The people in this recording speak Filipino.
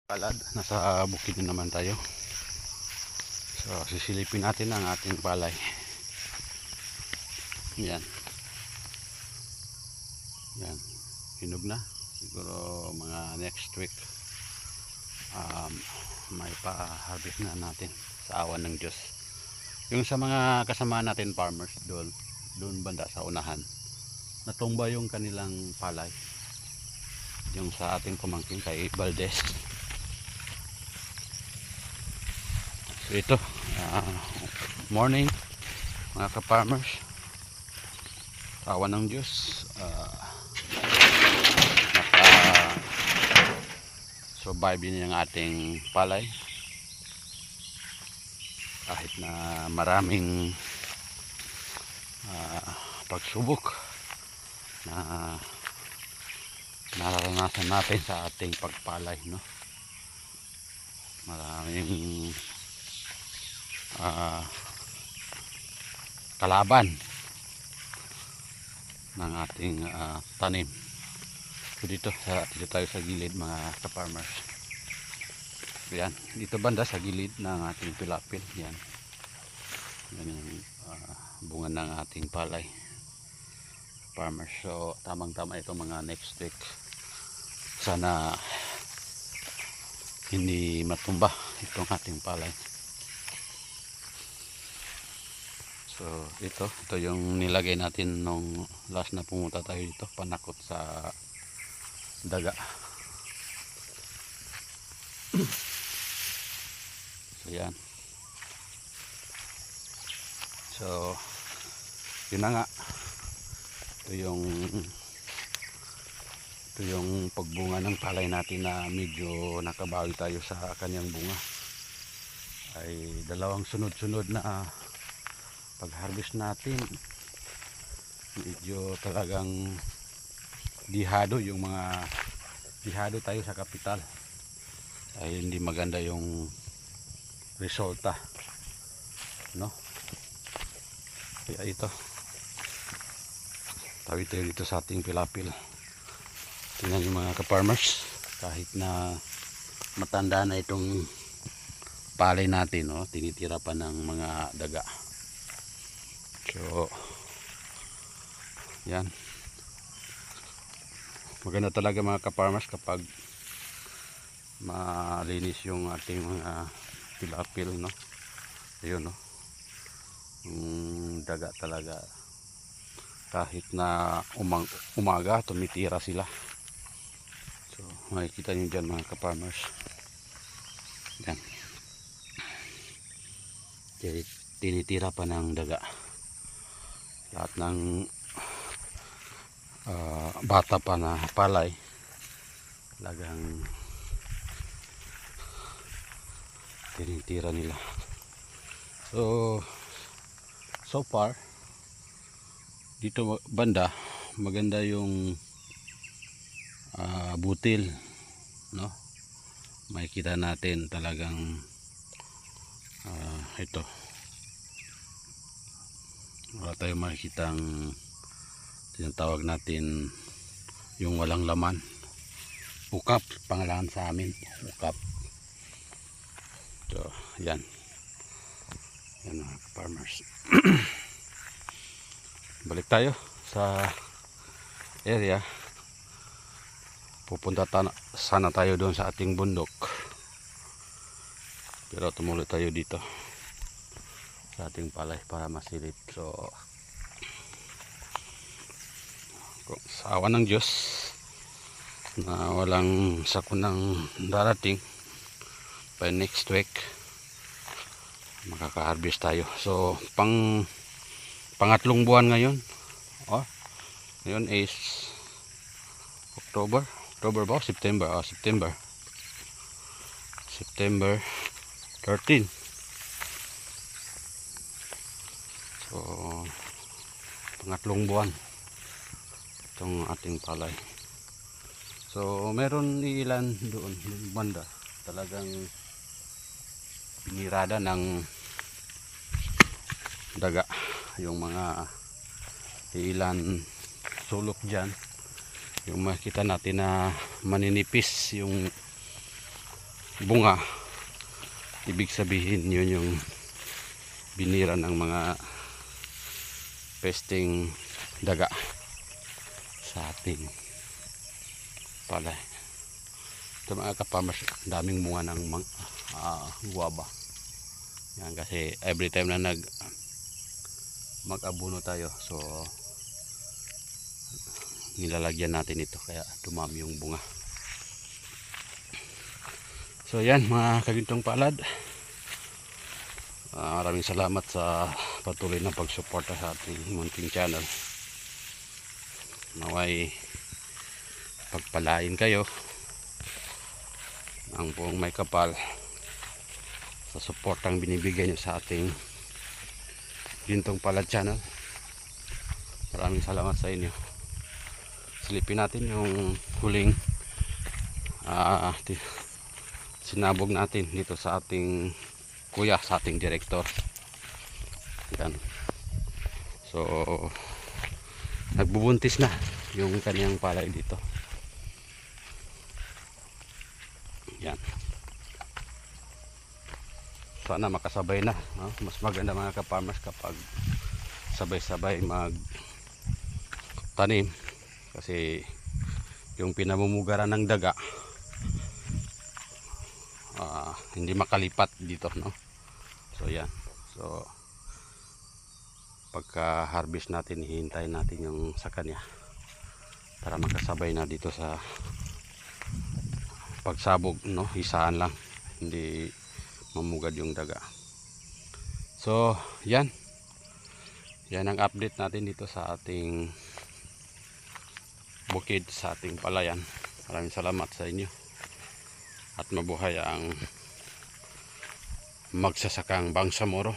Palad, nasa bukid na naman tayo. So sisilipin natin ang ating palay. Yan. Yan. Hinog na. Siguro mga next week may pa-harvest na natin sa awan ng Diyos. Yung sa mga kasama natin farmers doon banda sa unahan, natumba yung kanilang palay. Yung sa ating pamangkin kay Valdez. So ito, morning mga ka-farmers, awan ng Diyos, naka-survive din yung ating palay kahit na maraming pagsubok na nararanasan natin sa ating pagpalay, no? Maraming kalaban ng ating tanim. So dito tayo sa gilid mga ka-farmers. Yan, dito banda sa gilid ng ating pilapil. Yan yung bunga ng ating palay farmers. So tamang tama ito mga next week, sana hindi matumba itong ating palay. So ito yung nilagay natin nung last na pumunta tayo dito, panakot sa daga. So yan. So yun na nga, ito yung pagbunga ng palay natin na medyo nakabawi tayo sa kanyang bunga. Ay dalawang sunod-sunod na pag-harvest natin, medyo talagang dihado tayo sa kapital. Ay hindi maganda yung resulta, no? Kaya ito, tawid tayo dito sa ating pilapil. Tingnan yung mga ka-farmers, kahit na matanda na itong palay natin, no? Tinitira pa ng mga daga. So yan, maganda talaga mga ka-farmers kapag malinis yung ating mga pilapil, no? Ayun, no? Daga talaga, kahit na umaga tumitira sila. So makikita nyo dyan mga ka-farmers. Yan, tinitira pa ng daga lahat ng bata pa na palay, talagang tinitira nila. So far dito banda maganda yung butil, no? Makikita natin talagang ito, wala tayong makikitang tinatawag natin yung walang laman. Ukap pangalan sa amin, ukap. So yan mga farmers. Balik tayo sa area. Pupunta sana tayo doon sa ating bundok, pero tumuloy tayo dito sa ating palay para masilip. So sa awa ng Diyos na walang sakunang darating, by next week makaka-harvest tayo. So pangatlong buwan ngayon. Ngayon is October ba? September 13. So pangatlong buwan itong ating palay. So meron ilan doon banda talagang pinirada ng daga yung mga ilan sulok dyan. Yung makita natin na maninipis yung bunga, ibig sabihin yun yung binira ng mga pesting daga sa ating palay. Ito mga ka-farmers, daming bunga ng guwaba. Yan, kasi every time na mag-abuno tayo, so nilalagyan natin ito kaya dumami yung bunga. So yan mga kagintong palad, maraming salamat sa patuloy na pagsuporta sa ating munting channel. Naway pagpalain kayo ang buong may kapal sa suportang binibigay nyo sa ating Gintong Palad channel. Maraming salamat sa inyo. Silipin natin yung huling sinabog natin dito sa ating kuya, sa ating direktor. Yan. So nagbubuntis na yung kanyang palay dito. Yan. Sana makasabay na, no? Mas maganda mga ka-farmers kapag sabay-sabay mag tanim, kasi yung pinamumugaran ng daga hindi makalipat dito, no? So yan. So pagka harvest natin, hihintayin natin yung sa kanya para makasabay na dito sa pagsabog, no? Isaan lang, hindi mamugad yung daga. So yan ang update natin dito sa ating bukid, sa ating palayan. Maraming salamat sa inyo at mabuhay ang magsasakang Bangsamoro.